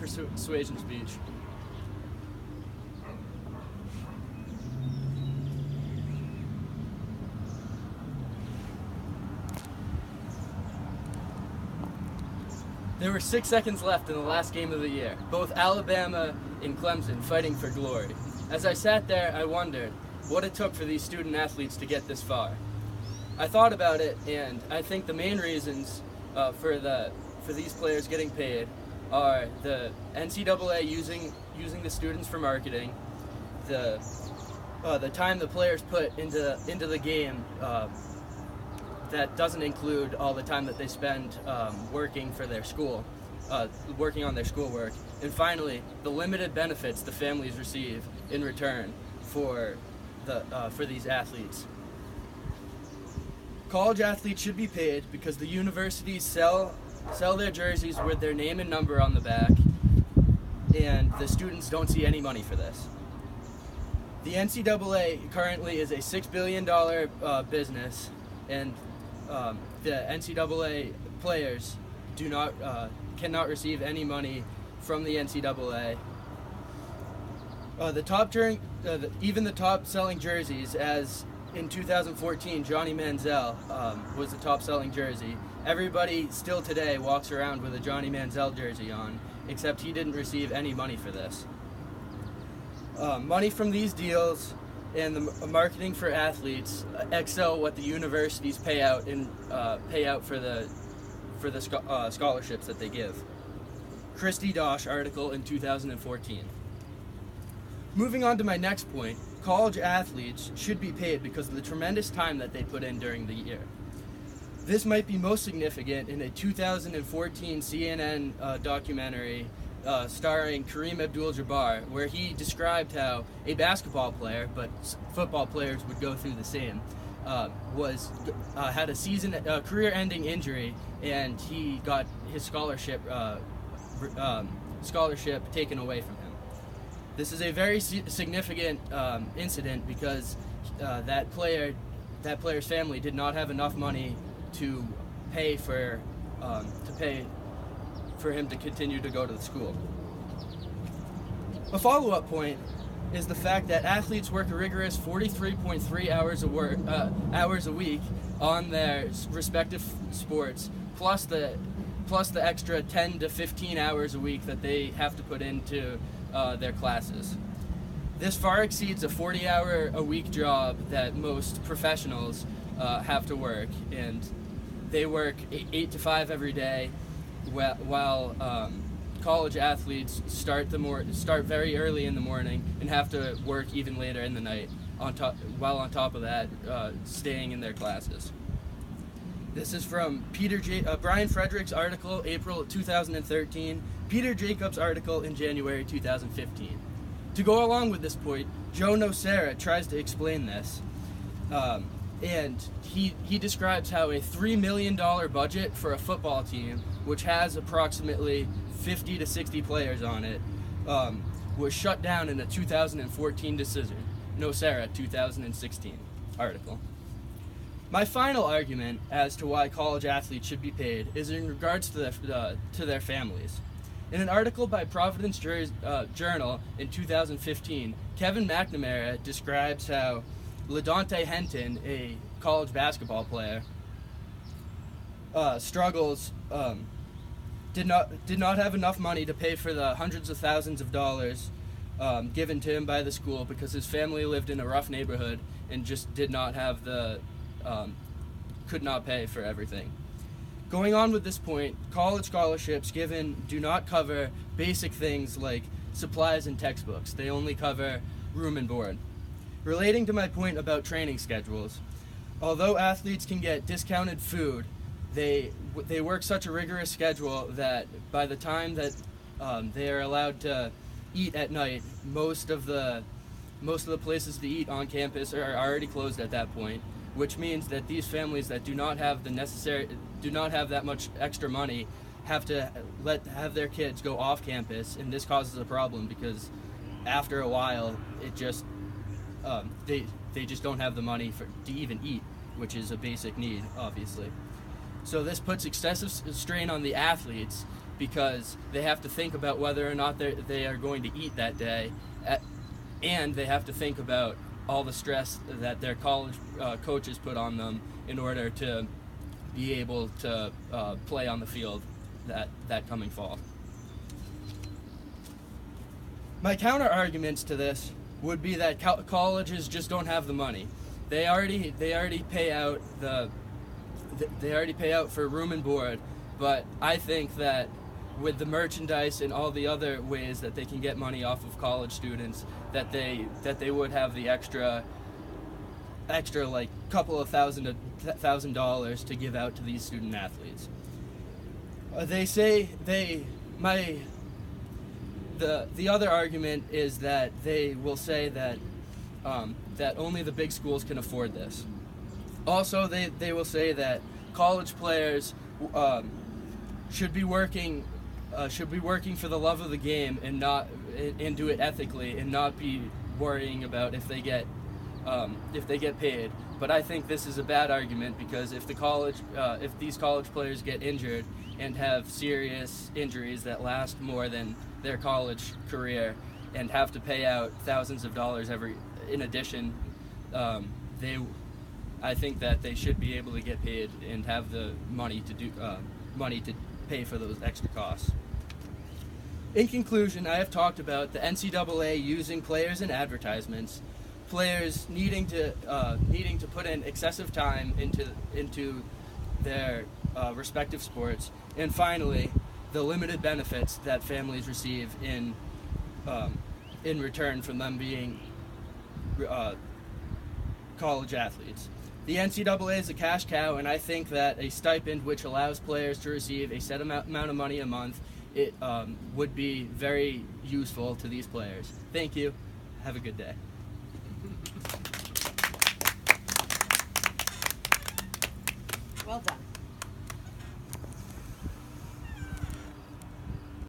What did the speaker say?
persuasion speech. There were 6 seconds left in the last game of the year, both Alabama and Clemson fighting for glory. As I sat there, I wondered what it took for these student athletes to get this far. I thought about it, and I think the main reasons for these players getting paid are the NCAA using the students for marketing, the time the players put into the game. That doesn't include all the time that they spend working for their school, working on their schoolwork, and finally, the limited benefits the families receive in return for these athletes. College athletes should be paid because the universities sell their jerseys with their name and number on the back, and the students don't see any money for this. The NCAA currently is a $6 billion business, and the NCAA players cannot receive any money from the NCAA. Even the top selling jerseys, as in 2014, Johnny Manziel was the top selling jersey. Everybody still today walks around with a Johnny Manziel jersey on, except he didn't receive any money for this. Money from these deals and the marketing for athletes excel what the universities pay out for the scholarships that they give. Christy Dosh article in 2014. Moving on to my next point, college athletes should be paid because of the tremendous time that they put in during the year. This might be most significant in a 2014 CNN documentary starring Kareem Abdul-Jabbar, where he described how a basketball player, but football players would go through the same, had a career-ending injury, and he got his scholarship taken away from him. This is a very significant incident because that player's family did not have enough money to pay for him to continue to go to the school. A follow-up point is the fact that athletes work a rigorous 43.3 hours a week on their respective sports, plus the extra 10 to 15 hours a week that they have to put into their classes. This far exceeds a 40-hour-a-week job that most professionals have to work, and they work 8 to 5 every day, while college athletes start very early in the morning and have to work even later in the night. On top of that, staying in their classes. This is from Brian Frederick's article, April 2013, Peter Jacobs' article in January 2015. To go along with this point, Joe Nocera tries to explain this, and he describes how a $3 million budget for a football team, which has approximately 50 to 60 players on it, was shut down in a 2014 decision. Nocera, 2016 article. My final argument as to why college athletes should be paid is in regards to their families. In an article by Providence Journal in 2015, Kevin McNamara describes how LaDontae Henton, a college basketball player, struggles, did not have enough money to pay for the hundreds of thousands of dollars given to him by the school because his family lived in a rough neighborhood and just did not have could not pay for everything. Going on with this point, college scholarships given do not cover basic things like supplies and textbooks. They only cover room and board. Relating to my point about training schedules, although athletes can get discounted food, they work such a rigorous schedule that by the time that they are allowed to eat at night, most of the places to eat on campus are already closed at that point, which means that these families that do not have that much extra money have to have their kids go off campus, and this causes a problem because after a while it just they just don't have the money to even eat, which is a basic need, obviously. So this puts excessive strain on the athletes, because they have to think about whether or not they are going to eat that day, and they have to think about all the stress that their college coaches put on them in order to be able to play on the field that coming fall. My counter arguments to this would be that colleges just don't have the money. They already pay out for room and board, but I think that with the merchandise and all the other ways that they can get money off of college students, that they would have the extra like couple of $1,000 to give out to these student athletes. The other argument is that they will say that that only the big schools can afford this. Also, they will say that college players should be working for the love of the game and do it ethically, and not be worrying about if they get paid. But I think this is a bad argument, because if these college players get injured and have serious injuries that last more than their college career and have to pay out thousands of dollars in addition, I think that they should be able to get paid and have the money to pay for those extra costs. In conclusion, I have talked about the NCAA using players in advertisements, players needing to put in excessive time into their respective sports, and finally, the limited benefits that families receive in return from them being college athletes. The NCAA is a cash cow, and I think that a stipend which allows players to receive a set amount of money a month would be very useful to these players. Thank you. Have a good day.